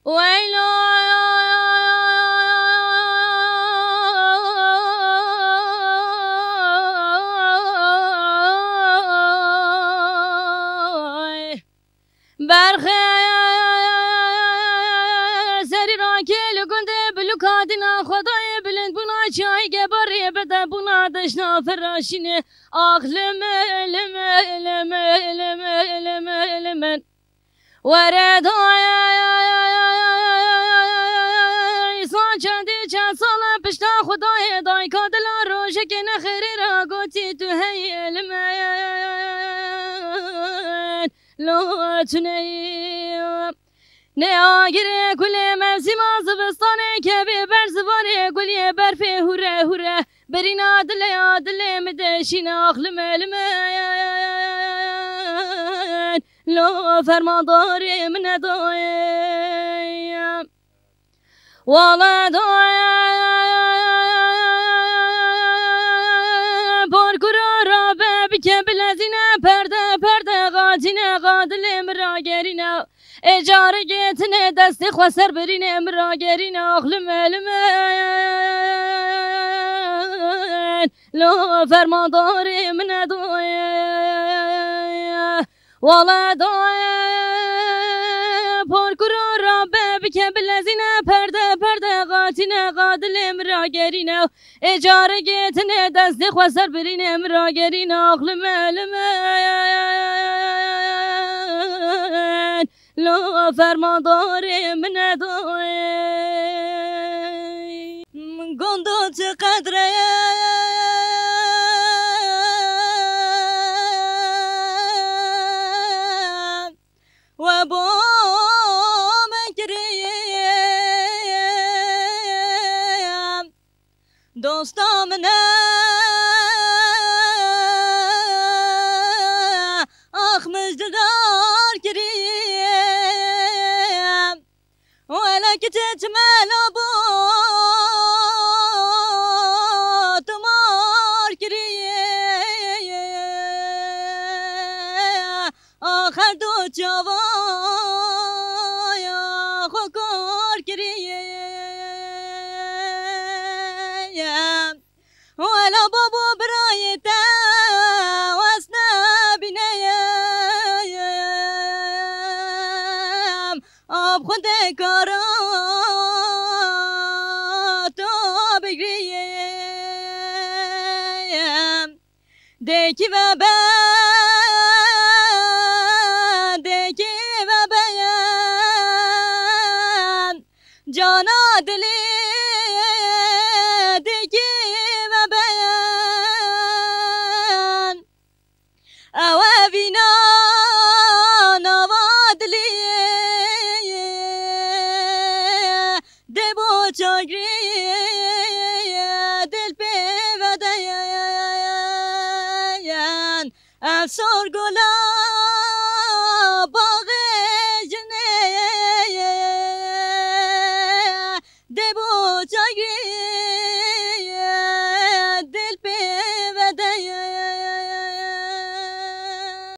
ويلا برخه سری را که لگنده بلوکادنا خدای بلند بنا چای گبری بده بنا دشنا فراشینه آخلم علم علم علم علم علم ورد ایسان چندی چند سال پشتا خدای دای کادلا روشه که نخیری را گوتی تو هی علم لا تنیم نه آگیره کل موسیم زبستانه که به برزبانه گلیه برفه هوره هوره برین عادله عادله مدشین آخلم علمه لا فرمانداری من دایم والا دایم پارکورا را ببکه بلزینه پرده پرده غادینه غادل مراگرینه اجاره گیتنه دستی خواسر برینه مراگرینه آخلم علمه لا فرمانداری من دایم والا دایم پارکورا را ببکه بلزینه پرده پرده غاتینه غادل مراگرینه اجاره گیتنه دستی خواسر برینه مراگرینه آخلم علمه لا فرمانداری من دایم گندو چقدره و با مگریم دوستام نه آخ مجددار کریم ولا كتت مالا بو تمار کریم آخر دو جوان ولا بابو برايته واسنا بنايم اب خده كاراتو بگریم دکی و دکی و بیان جانا دلی دکی و بیان اوابینا نوادلی دبو چاگری دل پی و دیان افسار گلان